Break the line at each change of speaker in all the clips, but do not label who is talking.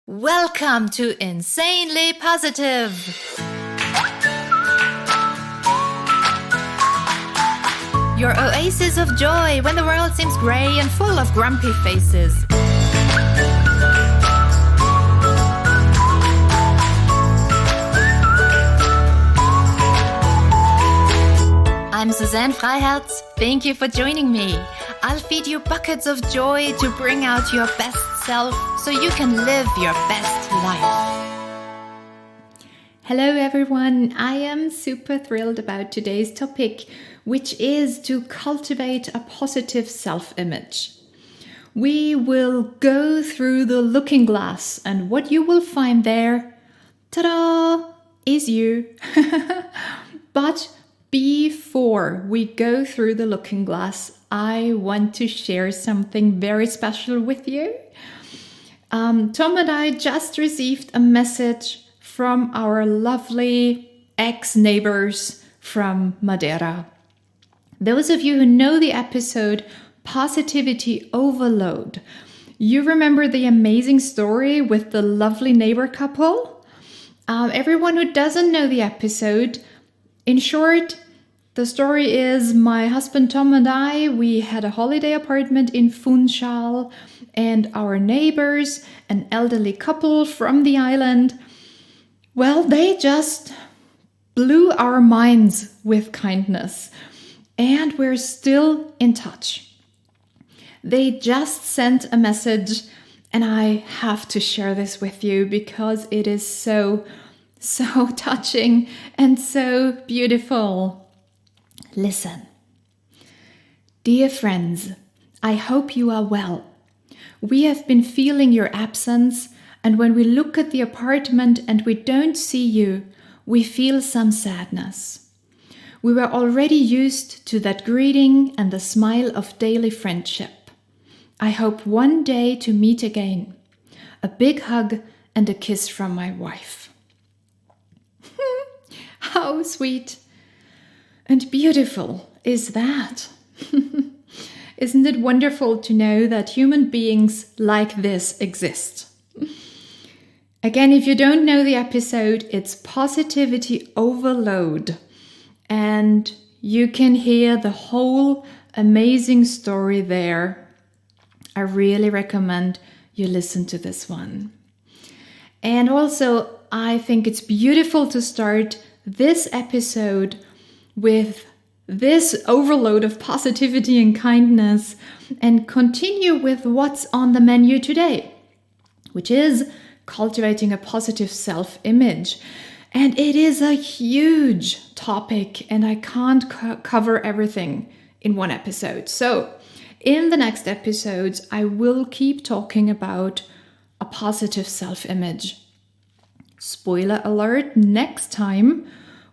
Welcome to Insanely Positive! Your oasis of joy when the world seems grey and full of grumpy faces. I'm Suzanne Freiherz. Thank you for joining me. I'll feed you buckets of joy to bring out your best self so you can live your best life.
Hello everyone, I am super thrilled about today's topic, which is to cultivate a positive self-image. We will go through the looking glass, and what you will find there, ta-da, is you. But before we go through the looking glass, I want to share something very special with you. Tom and I just received a message from our lovely ex-neighbors from Madeira. Those of you who know the episode Positivity Overload, you remember the amazing story with the lovely neighbor couple? Everyone who doesn't know the episode, in short, the story is my husband Tom and I, we had a holiday apartment in Funchal, and our neighbors, an elderly couple from the island, well, they just blew our minds with kindness, and we're still in touch. They just sent a message, and I have to share this with you because it is so touching and so beautiful. Listen. Dear friends, I hope you are well. We have been feeling your absence, and when we look at the apartment and we don't see you, we feel some sadness. We were already used to that greeting and the smile of daily friendship. I hope one day to meet again. A big hug and a kiss from my wife. How sweet and beautiful is that? Isn't it wonderful to know that human beings like this exist? Again, if you don't know the episode, it's Positivity Overload. And you can hear the whole amazing story there. I really recommend you listen to this one. And also, I think it's beautiful to start this episode with this overload of positivity and kindness and continue with what's on the menu today, which is cultivating a positive self-image. And it is a huge topic, and I can't cover everything in one episode. So in the next episodes, I will keep talking about a positive self-image. Spoiler alert, next time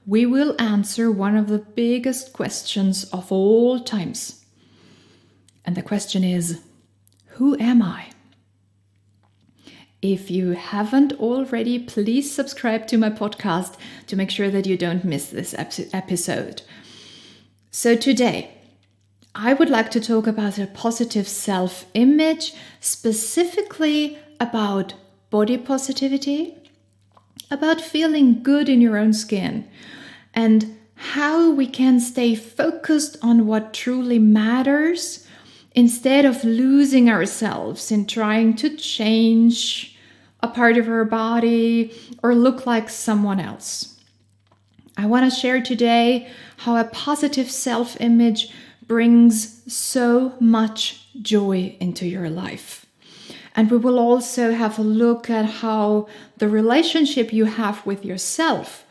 we will answer one of the biggest questions of all times. And the question is, who am I? If you haven't already, please subscribe to my podcast to make sure that you don't miss this episode. So today, I would like to talk about a positive self-image, specifically about body positivity, about feeling good in your own skin, and how we can stay focused on what truly matters instead of losing ourselves in trying to change a part of our body or look like someone else. I want to share today how a positive self-image brings so much joy into your life. And we will also have a look at how the relationship you have with yourself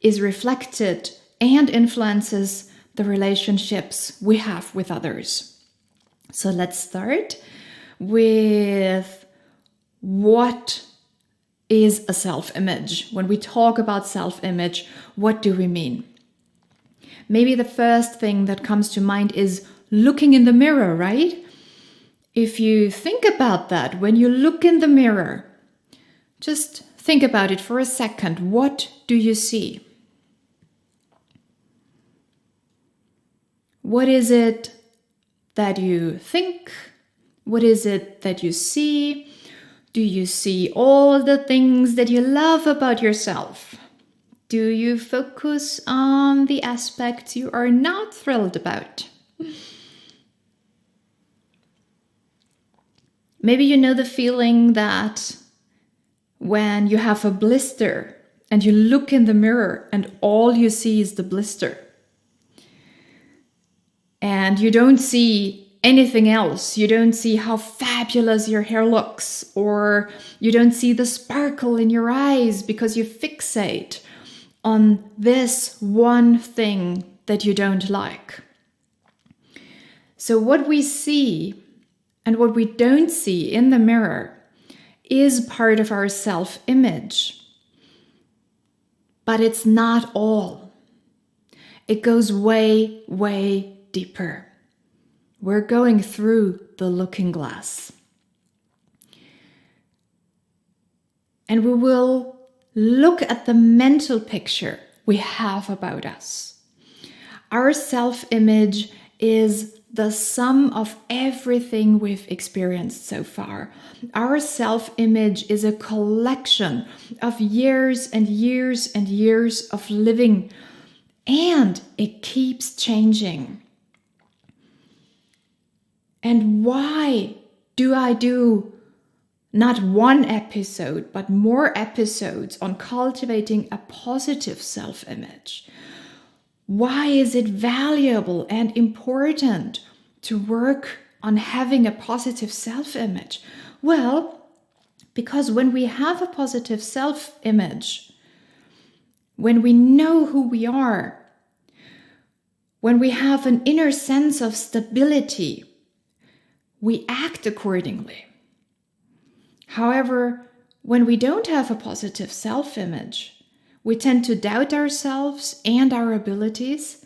is reflected and influences the relationships we have with others. So let's start with what is a self-image. When we talk about self-image, what do we mean? Maybe the first thing that comes to mind is looking in the mirror, right? If you think about that, when you look in the mirror, just think about it for a second. What do you see? What is it that you think? What is it that you see? Do you see all the things that you love about yourself? Do you focus on the aspects you are not thrilled about? Maybe you know the feeling that when you have a blister and you look in the mirror and all you see is the blister. And you don't see anything else. You don't see how fabulous your hair looks, or you don't see the sparkle in your eyes because you fixate on this one thing that you don't like. So what we see and what we don't see in the mirror is part of our self-image. But it's not all. It goes way, way deeper. We're going through the looking glass. And we will look at the mental picture we have about us. Our self-image is the sum of everything we've experienced so far. Our self-image is a collection of years and years and years of living, and it keeps changing. And why do I do not one episode, but more episodes on cultivating a positive self-image? Why is it valuable and important to work on having a positive self-image? Well, because when we have a positive self-image, when we know who we are, when we have an inner sense of stability, we act accordingly. However, when we don't have a positive self-image, we tend to doubt ourselves and our abilities.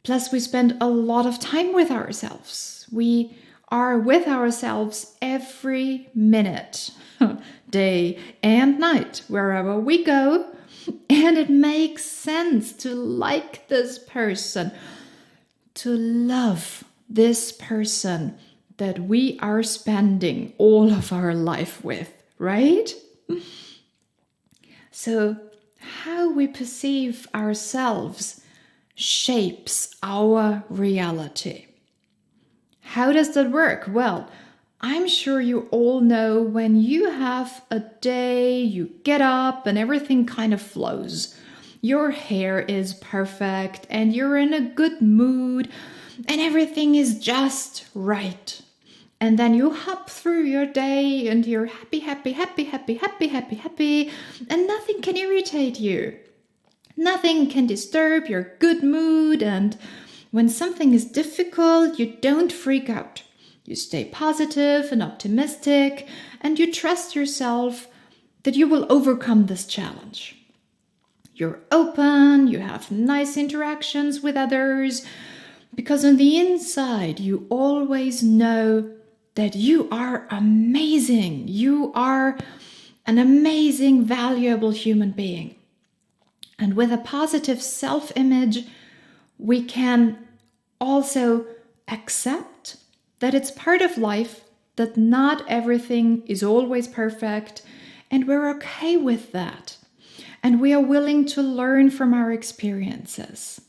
Plus, we spend a lot of time with ourselves. We are with ourselves every minute, day and night, wherever we go. And it makes sense to like this person, to love this person that we are spending all of our life with, right? So how we perceive ourselves shapes our reality. How does that work? Well, I'm sure you all know when you have a day, you get up and everything kind of flows. Your hair is perfect and you're in a good mood and everything is just right. And then you hop through your day and you're happy, and nothing can irritate you. Nothing can disturb your good mood, and when something is difficult, you don't freak out. You stay positive and optimistic, and you trust yourself that you will overcome this challenge. You're open, you have nice interactions with others, because on the inside, you always know that you are amazing. You are an amazing, valuable human being. And with a positive self-image, we can also accept that it's part of life, that not everything is always perfect, and we're okay with that. And we are willing to learn from our experiences.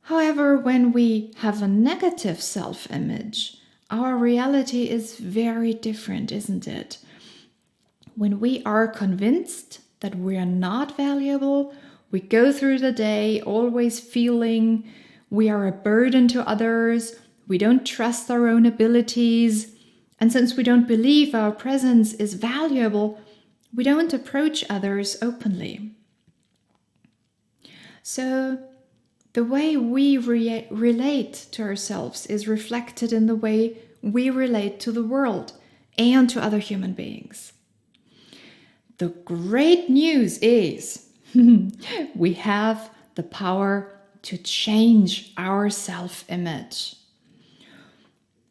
However, when we have a negative self-image, our reality is very different, isn't it? When we are convinced that we are not valuable, we go through the day always feeling we are a burden to others, we don't trust our own abilities, and since we don't believe our presence is valuable, we don't approach others openly. So, the way we relate to ourselves is reflected in the way we relate to the world and to other human beings. The great news is we have the power to change our self-image.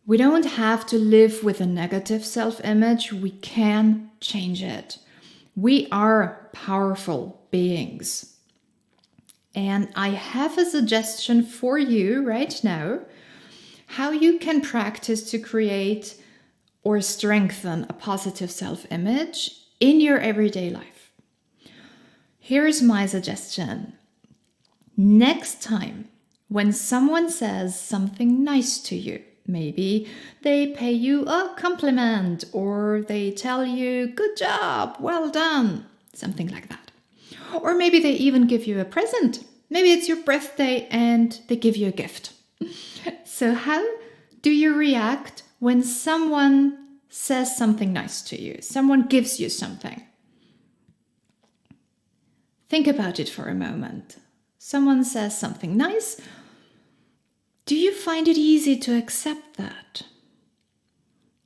We don't have to live with a negative self-image. We can change it. We are powerful beings. And I have a suggestion for you right now, how you can practice to create or strengthen a positive self-image in your everyday life? Here's my suggestion. Next time, when someone says something nice to you, maybe they pay you a compliment or they tell you, good job, well done, something like that. Or maybe they even give you a present. Maybe it's your birthday and they give you a gift. So how do you react when someone says something nice to you? Someone gives you something. Think about it for a moment. Someone says something nice. Do you find it easy to accept that?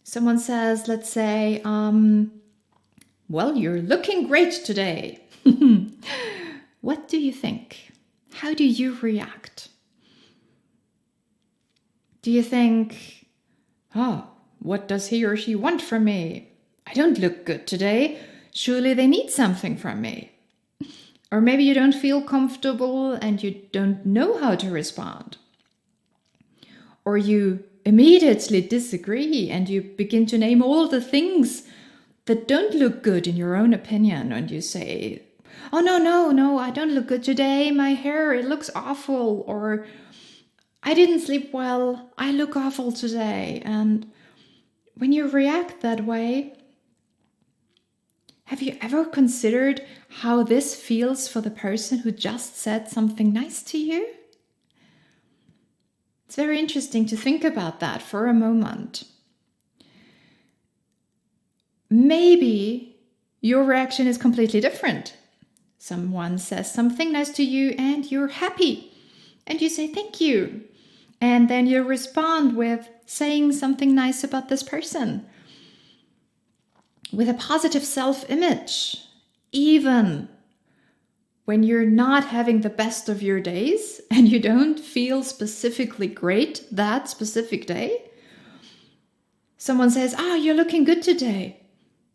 Someone says, let's say, well, you're looking great today. What do you think? How do you react? Do you think, oh, what does he or she want from me? I don't look good today. Surely they need something from me. Or maybe you don't feel comfortable and you don't know how to respond. Or you immediately disagree and you begin to name all the things that don't look good in your own opinion. And you say, oh, no, I don't look good today. My hair, it looks awful. Or I didn't sleep well. I look awful today. And when you react that way, have you ever considered how this feels for the person who just said something nice to you? It's very interesting to think about that for a moment. Maybe your reaction is completely different. Someone says something nice to you and you're happy. And you say thank you. And then you respond with saying something nice about this person. With a positive self-image, even when you're not having the best of your days and you don't feel specifically great that specific day, someone says, you're looking good today.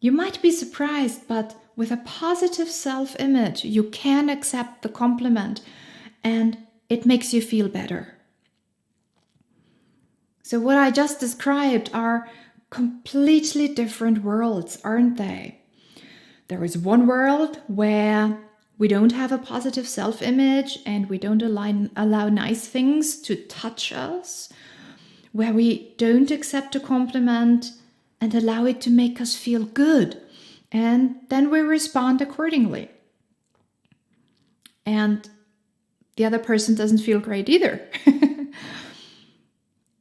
You might be surprised, but with a positive self-image, you can accept the compliment and it makes you feel better. So what I just described are completely different worlds, aren't they? There is one world where we don't have a positive self-image and we don't allow nice things to touch us, where we don't accept a compliment and allow it to make us feel good. And then we respond accordingly. And the other person doesn't feel great either.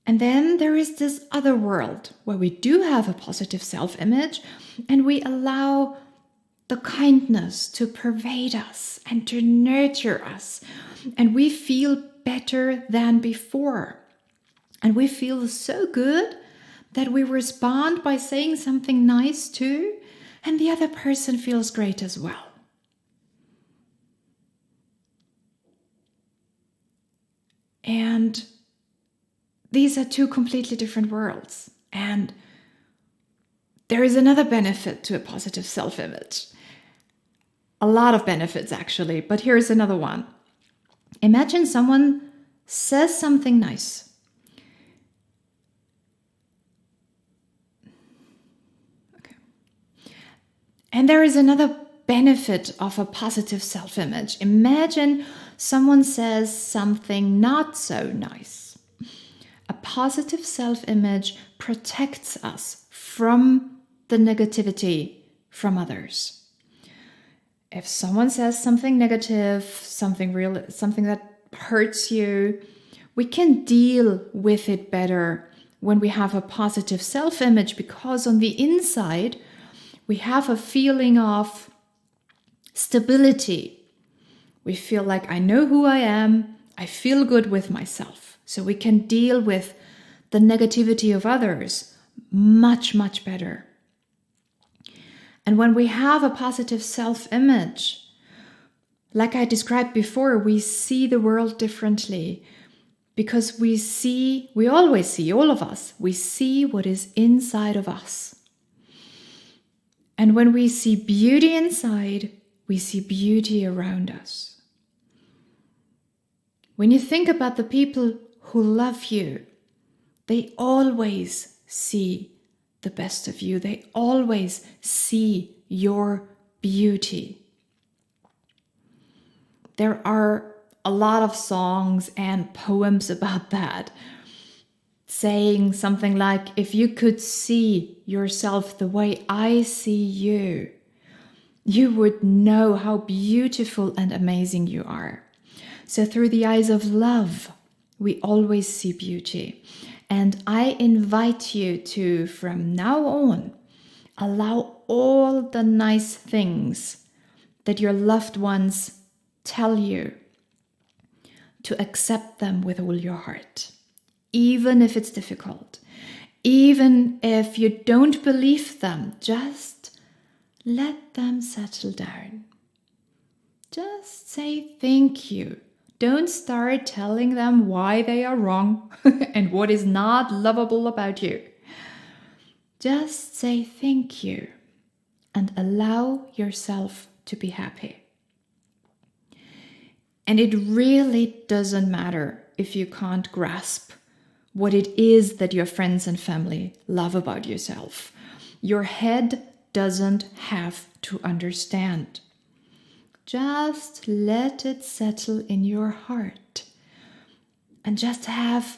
And then there is this other world where we do have a positive self-image and we allow the kindness to pervade us and to nurture us. And we feel better than before. And we feel so good that we respond by saying something nice too, and the other person feels great as well. And these are two completely different worlds. And there is another benefit to a positive self-image. A lot of benefits, actually, but here's another one. Imagine someone says something nice. Okay. And there is another benefit of a positive self-image. Imagine someone says something not so nice. A positive self-image protects us from the negativity from others. If someone says something negative, something that hurts you, we can deal with it better when we have a positive self-image, because on the inside, we have a feeling of stability. We feel like I know who I am, I feel good with myself. So we can deal with the negativity of others much, much better. And when we have a positive self-image, like I described before, we see the world differently because we always see, all of us, we see what is inside of us. And when we see beauty inside, we see beauty around us. When you think about the people who love you, they always see the best of you. They always see your beauty. There are a lot of songs and poems about that, saying something like, if you could see yourself the way I see you, you would know how beautiful and amazing you are. So through the eyes of love, we always see beauty. And I invite you to, from now on, allow all the nice things that your loved ones tell you, to accept them with all your heart, even if it's difficult, even if you don't believe them. Just let them settle down. Just say thank you. Don't start telling them why they are wrong and what is not lovable about you. Just say thank you and allow yourself to be happy. And it really doesn't matter if you can't grasp what it is that your friends and family love about yourself. Your head doesn't have to understand. Just let it settle in your heart and just have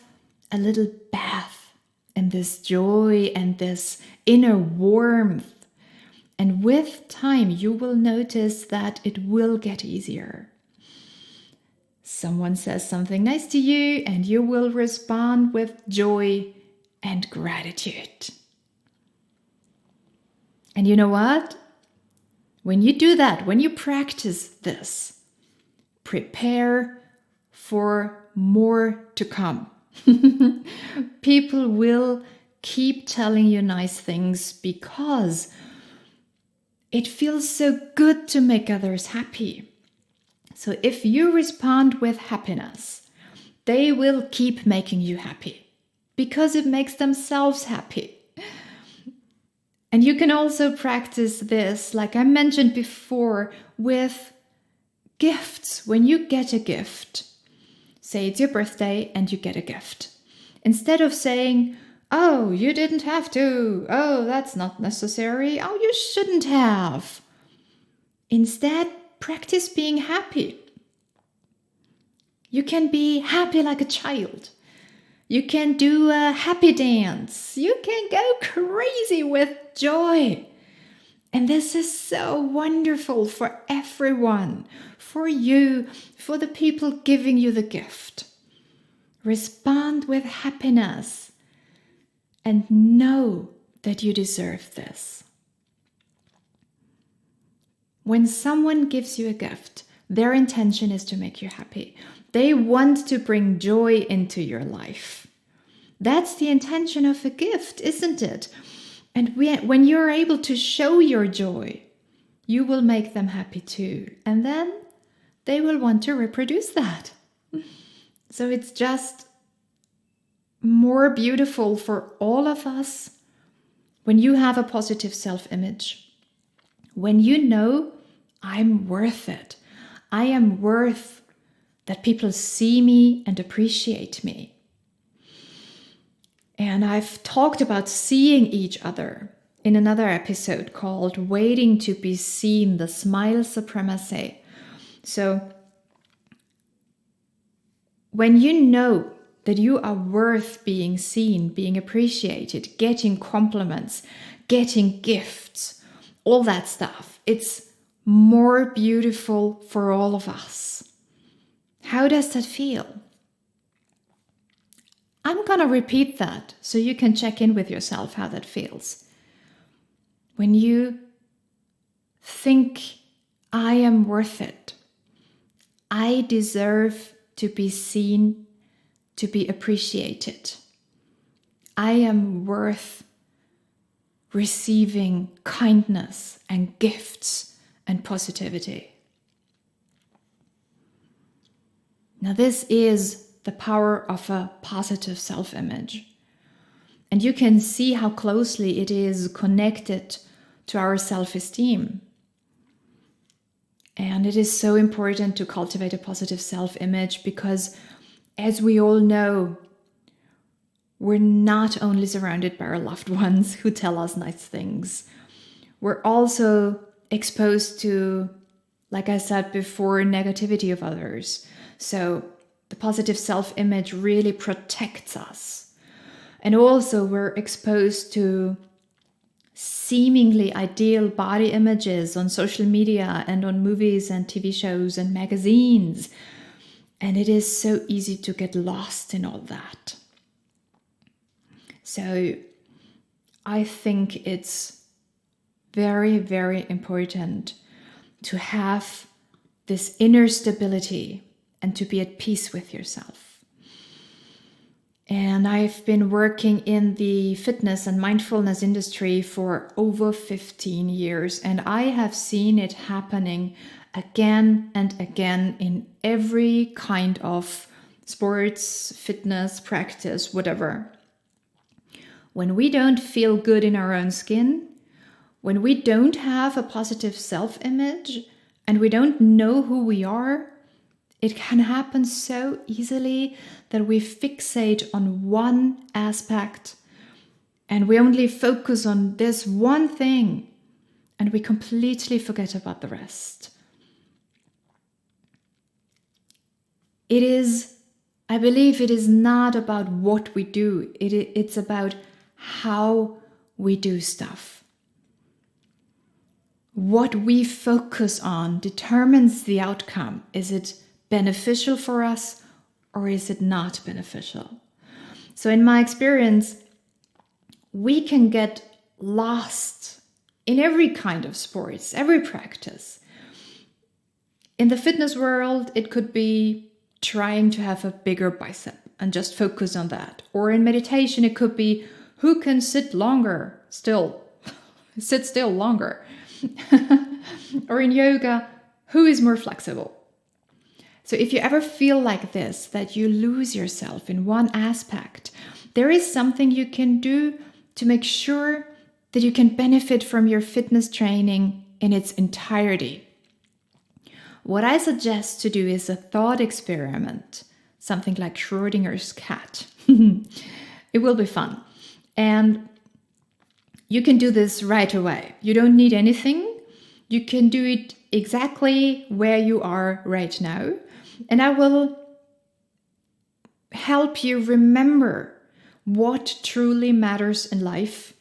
a little bath in this joy and this inner warmth. And with time, you will notice that it will get easier. Someone says something nice to you and you will respond with joy and gratitude. And you know what? When you do that, when you practice this, prepare for more to come. People will keep telling you nice things because it feels so good to make others happy. So if you respond with happiness, they will keep making you happy because it makes themselves happy. And you can also practice this, like I mentioned before, with gifts. When you get a gift, say it's your birthday and you get a gift. Instead of saying, oh, you didn't have to. Oh, that's not necessary. Oh, you shouldn't have. Instead, practice being happy. You can be happy like a child. You can do a happy dance. You can go crazy with joy. And this is so wonderful for everyone, for you, for the people giving you the gift. Respond with happiness and know that you deserve this. When someone gives you a gift, their intention is to make you happy. They want to bring joy into your life. That's the intention of a gift, isn't it? And when you're able to show your joy, you will make them happy too. And then they will want to reproduce that. So it's just more beautiful for all of us when you have a positive self-image. When you know, I'm worth it. I am worth that people see me and appreciate me. And I've talked about seeing each other in another episode called Waiting to be Seen, the Smile Supremacy. So when you know that you are worth being seen, being appreciated, getting compliments, getting gifts, all that stuff, it's more beautiful for all of us. How does that feel? I'm going to repeat that so you can check in with yourself how that feels. When you think, I am worth it, I deserve to be seen, to be appreciated, I am worth receiving kindness and gifts and positivity. Now, this is the power of a positive self-image. And you can see how closely it is connected to our self-esteem. And it is so important to cultivate a positive self-image because, as we all know, we're not only surrounded by our loved ones who tell us nice things, we're also exposed to, like I said before, negativity of others. So the positive self-image really protects us. And also we're exposed to seemingly ideal body images on social media and on movies and TV shows and magazines. And it is so easy to get lost in all that. So I think it's very, very important to have this inner stability and to be at peace with yourself. And I've been working in the fitness and mindfulness industry for over 15 years, and I have seen it happening again and again in every kind of sports, fitness, practice, whatever. When we don't feel good in our own skin, when we don't have a positive self-image and we don't know who we are, it can happen so easily that we fixate on one aspect and we only focus on this one thing and we completely forget about the rest. I believe it is not about what we do. It's about how we do stuff. What we focus on determines the outcome. Is it beneficial for us or is it not beneficial? So in my experience, we can get lost in every kind of sports, every practice. In the fitness world, it could be trying to have a bigger bicep and just focus on that. Or in meditation, it could be who can sit still longer. Or in yoga, who is more flexible? So if you ever feel like this, that you lose yourself in one aspect, there is something you can do to make sure that you can benefit from your fitness training in its entirety. What I suggest to do is a thought experiment, something like Schrödinger's cat. It will be fun. And you can do this right away. You don't need anything. You can do it exactly where you are right now. And I will help you remember what truly matters in life.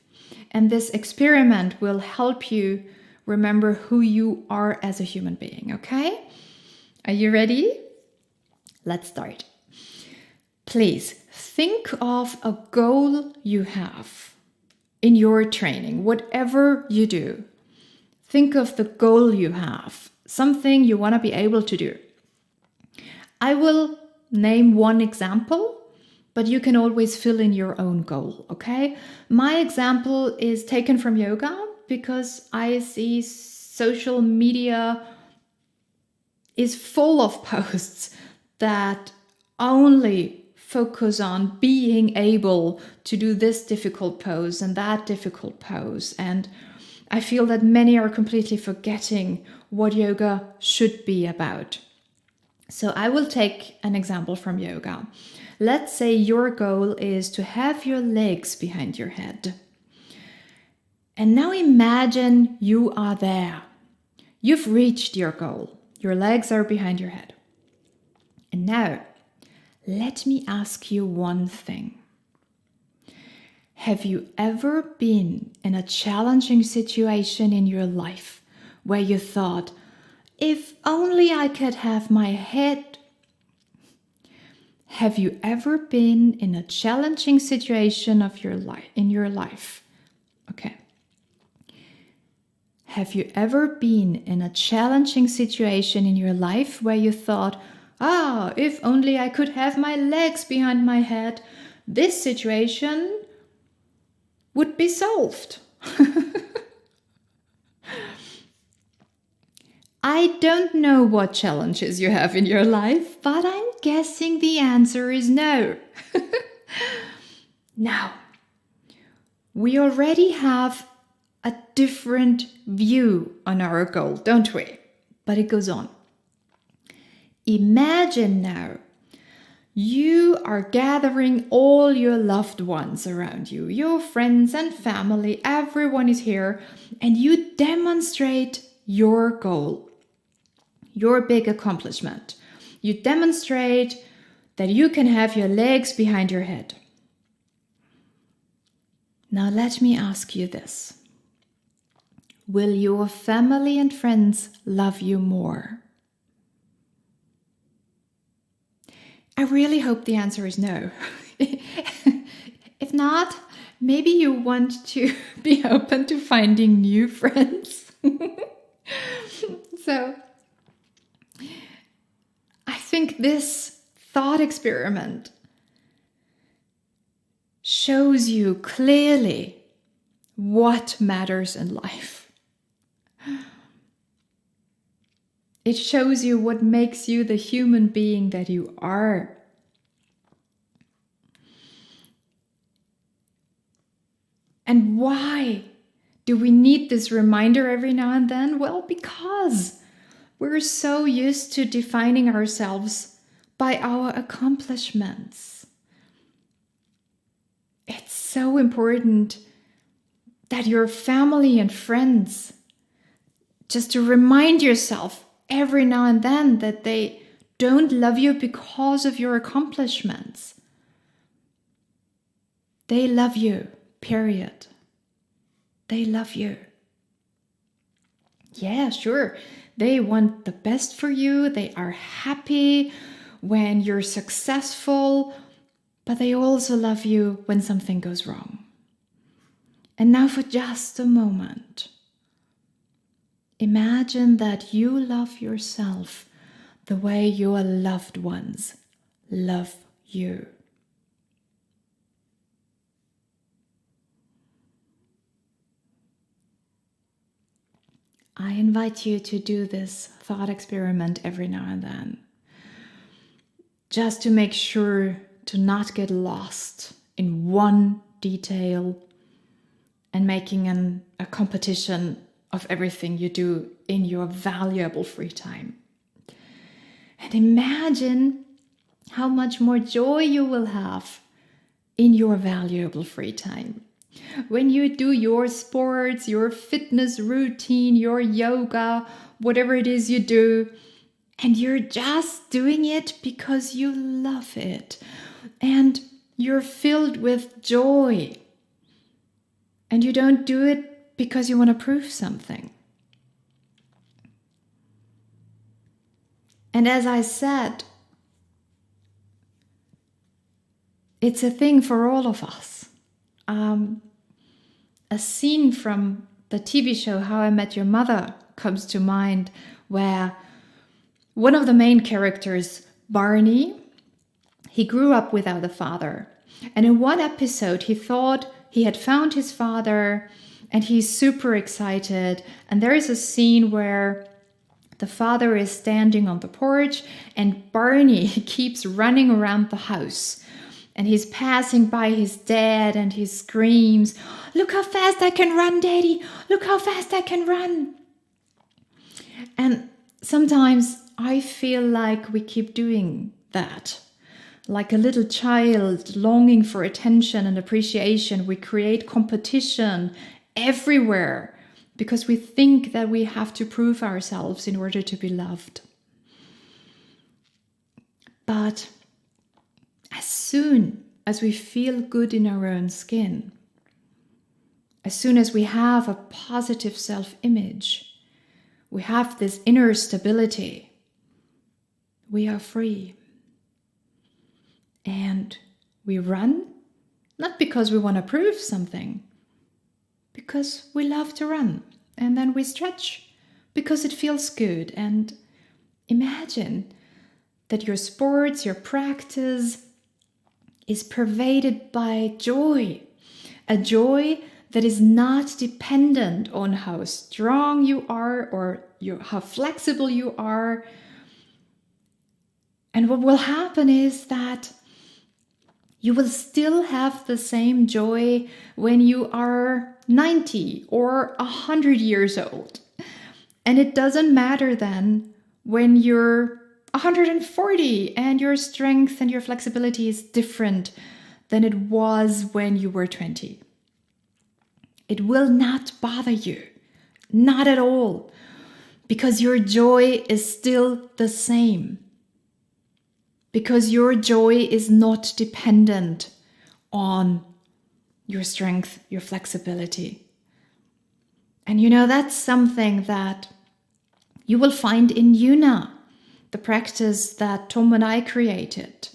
And this experiment will help you remember who you are as a human being, okay? Are you ready? Let's start. Please think of a goal you have in your training, whatever you do. Think of the goal you have, something you want to be able to do. I will name one example, but you can always fill in your own goal, okay? My example is taken from yoga because I see social media is full of posts that only focus on being able to do this difficult pose and that difficult pose. And I feel that many are completely forgetting what yoga should be about. So I will take an example from yoga. Let's say your goal is to have your legs behind your head. And now imagine you are there. You've reached your goal. Your legs are behind your head. And now, let me ask you one thing. Have you ever been in a challenging situation in your life where you thought, if only I could have my head? Have you ever been in a challenging situation in your life? Okay. Have you ever been in a challenging situation in your life where you thought, if only I could have my legs behind my head, this situation would be solved? I don't know what challenges you have in your life, but I'm guessing the answer is no. Now, we already have a different view on our goal, don't we? But it goes on. Imagine now You are gathering all your loved ones around you, your friends and family, everyone is here, and you demonstrate your goal, your big accomplishment. You demonstrate that you can have your legs behind your head. Now let me ask you this. Will your family and friends love you more? I really hope the answer is no. If not, maybe you want to be open to finding new friends. So, I think this thought experiment shows you clearly what matters in life. It shows you what makes you the human being that you are. And why do we need this reminder every now and then? Well, because we're so used to defining ourselves by our accomplishments. It's so important that your family and friends, just to remind yourself every now and then that they don't love you because of your accomplishments. They love you, period. They love you. Yeah, sure. They want the best for you. They are happy when you're successful, but they also love you when something goes wrong. And now for just a moment, imagine that you love yourself the way your loved ones love you. I invite you to do this thought experiment every now and then, just to make sure to not get lost in one detail and making a competition of everything you do in your valuable free time. And imagine how much more joy you will have in your valuable free time. When you do your sports, your fitness routine, your yoga, whatever it is you do, and you're just doing it because you love it, and you're filled with joy, and you don't do it because you want to prove something. And as I said, it's a thing for all of us. A scene from the TV show How I Met Your Mother comes to mind, where one of the main characters, Barney, he grew up without a father. And in one episode, he thought he had found his father, and he's super excited. And there is a scene where the father is standing on the porch, and Barney keeps running around the house. And he's passing by his dad, and he screams, "Look how fast I can run, Daddy! Look how fast I can run!" And sometimes I feel like we keep doing that. Like a little child longing for attention and appreciation, we create competition everywhere because we think that we have to prove ourselves in order to be loved. But as soon as we feel good in our own skin, as soon as we have a positive self-image, we have this inner stability, we are free. And we run, not because we want to prove something, because we love to run. And then we stretch because it feels good. And imagine that your sports, your practice is pervaded by joy. A joy that is not dependent on how strong you are or how flexible you are. And what will happen is that you will still have the same joy when you are 90 or 100 years old. And it doesn't matter then when you're 140 and your strength and your flexibility is different than it was when you were 20. It will not bother you, not at all, because your joy is still the same. Because your joy is not dependent on your strength, your flexibility. And that's something that you will find in Yuna, the practice that Tom and I created,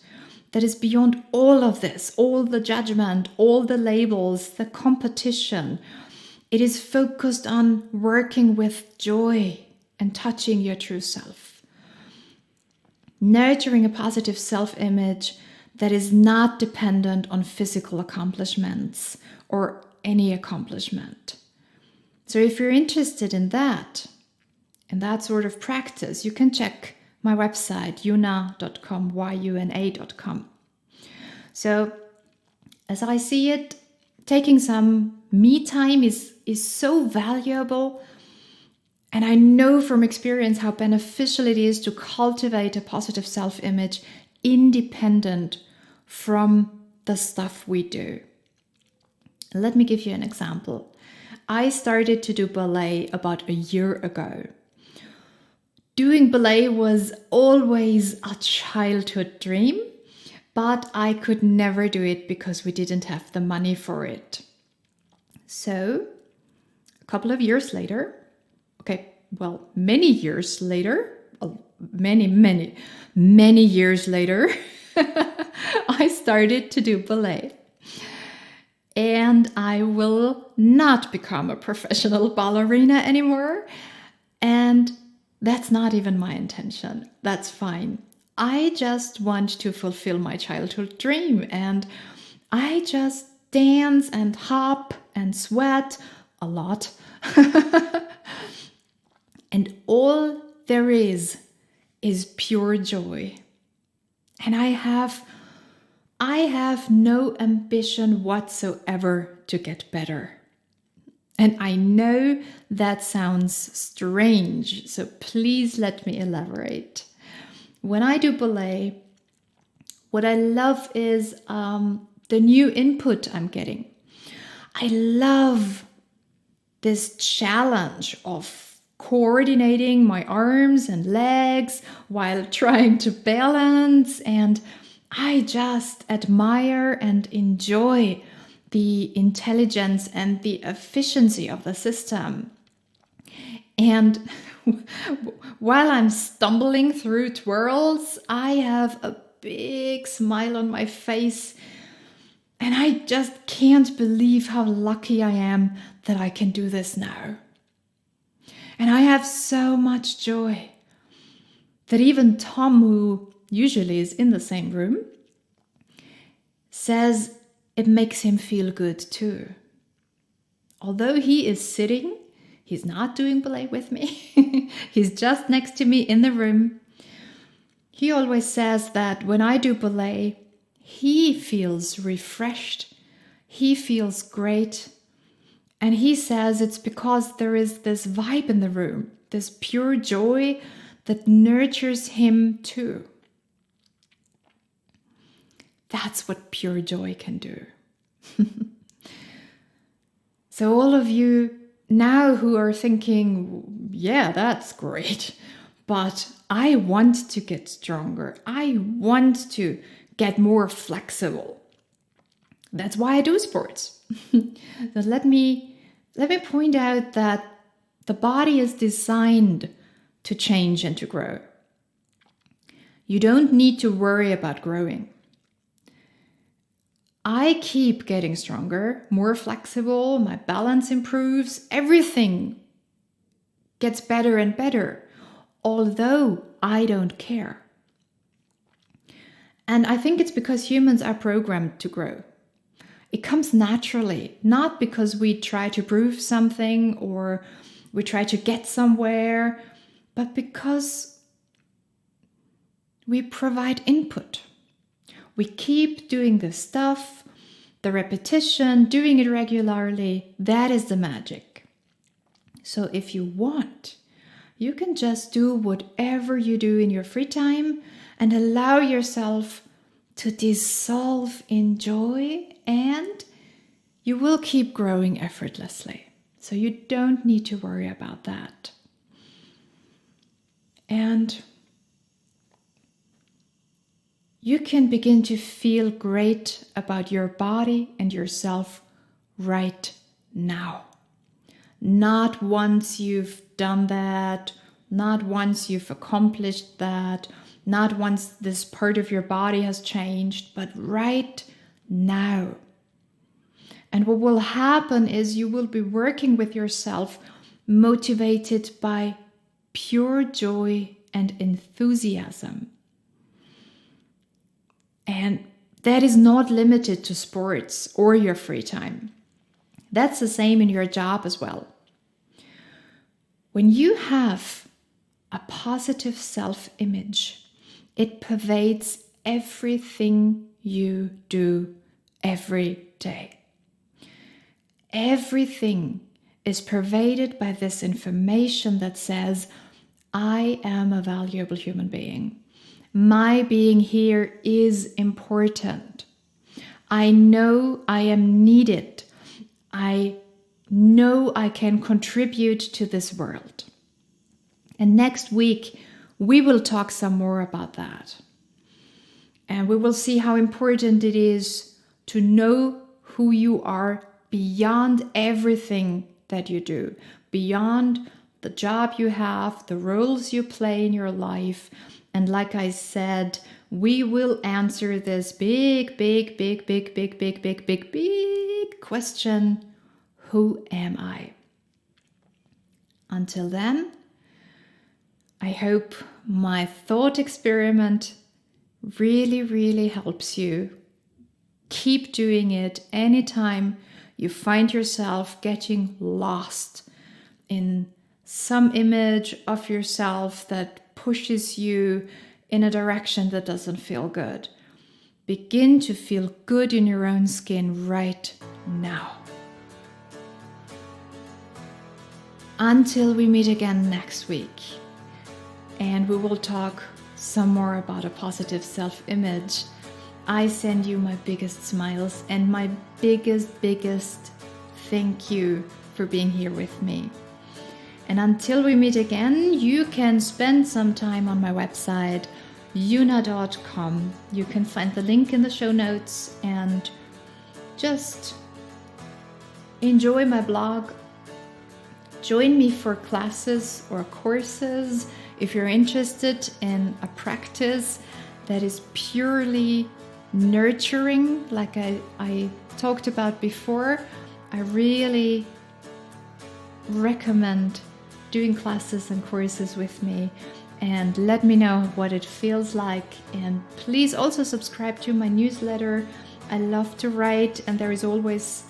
that is beyond all of this, all the judgment, all the labels, the competition. It is focused on working with joy and touching your true self. Nurturing a positive self-image that is not dependent on physical accomplishments or any accomplishment. So if you're interested in that sort of practice, you can check my website, yuna.com, yuna.com. So as I see it, taking some me time is so valuable. And I know from experience how beneficial it is to cultivate a positive self-image independent from the stuff we do. Let me give you an example. I started to do ballet about a year ago. Doing ballet was always a childhood dream, but I could never do it because we didn't have the money for it. So, a couple of years later, many years later, many years later, I started to do ballet. And I will not become a professional ballerina anymore. And that's not even my intention. That's fine. I just want to fulfill my childhood dream. And I just dance and hop and sweat a lot. And all there is pure joy. And I have no ambition whatsoever to get better. And I know that sounds strange, so please let me elaborate. When I do ballet, what I love is the new input I'm getting. I love this challenge of coordinating my arms and legs while trying to balance, and I just admire and enjoy the intelligence and the efficiency of the system. And while I'm stumbling through twirls, I have a big smile on my face, and I just can't believe how lucky I am that I can do this now. And I have so much joy that even Tom, who usually is in the same room, says it makes him feel good too. Although he is sitting, he's not doing ballet with me. He's just next to me in the room. He always says that when I do ballet, he feels refreshed. He feels great. And he says it's because there is this vibe in the room, this pure joy that nurtures him too. That's what pure joy can do. So all of you now who are thinking, yeah, that's great, but I want to get stronger. I want to get more flexible. That's why I do sports. So let me point out that the body is designed to change and to grow. You don't need to worry about growing. I keep getting stronger, more flexible, my balance improves, everything gets better and better, although I don't care. And I think it's because humans are programmed to grow. It comes naturally, not because we try to prove something or we try to get somewhere, but because we provide input. We keep doing the stuff, the repetition, doing it regularly. That is the magic. So if you want, You can just do whatever you do in your free time and allow yourself to dissolve in joy, and you will keep growing effortlessly. So you don't need to worry about that. And you can begin to feel great about your body and yourself right now. Not once you've done that, not once you've accomplished that, not once this part of your body has changed, but right now. And what will happen is you will be working with yourself motivated by pure joy and enthusiasm. And that is not limited to sports or your free time. That's the same in your job as well. When you have a positive self-image, it pervades everything you do every day. Everything is pervaded by this information that says, I am a valuable human being. My being here is important. I know I am needed. I know I can contribute to this world. And next week, we will talk some more about that. And we will see how important it is to know who you are beyond everything that you do, beyond the job you have, the roles you play in your life. And like I said, we will answer this big question, who am I? Until then, I hope my thought experiment really helps you. Keep doing it anytime you find yourself getting lost in some image of yourself that pushes you in a direction that doesn't feel good. Begin to feel good in your own skin right now. Until we meet again next week, and we will talk some more about a positive self-image, I send you my biggest smiles and my biggest thank you for being here with me. And until we meet again, you can spend some time on my website, yuna.com. You can find the link in the show notes and just enjoy my blog. Join me for classes or courses if you're interested in a practice that is purely nurturing, like I talked about before. I really recommend doing classes and courses with me, and let me know what it feels like. And please also subscribe to my newsletter. I love to write, and there is always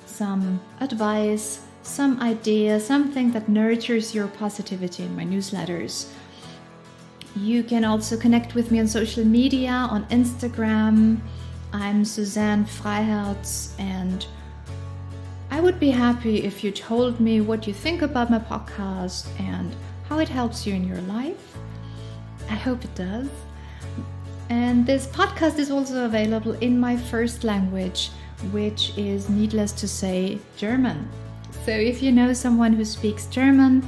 some advice, some idea, something that nurtures your positivity in my newsletters. You can also connect with me on social media, on Instagram. I'm Suzanne Freiherz, and I would be happy if you told me what you think about my podcast and how it helps you in your life. I hope it does. And this podcast is also available in my first language, which is, needless to say, German. So if you know someone who speaks German,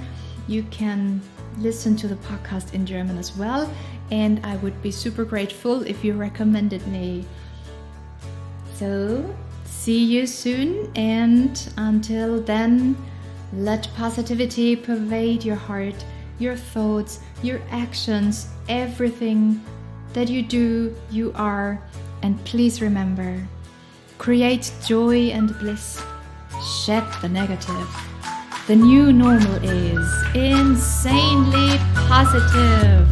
you can listen to the podcast in German as well. And I would be super grateful if you recommended me. So, see you soon, and until then, let positivity pervade your heart, your thoughts, your actions, everything that you do, you are. And please remember, create joy and bliss, shed the negative. The new normal is insanely positive.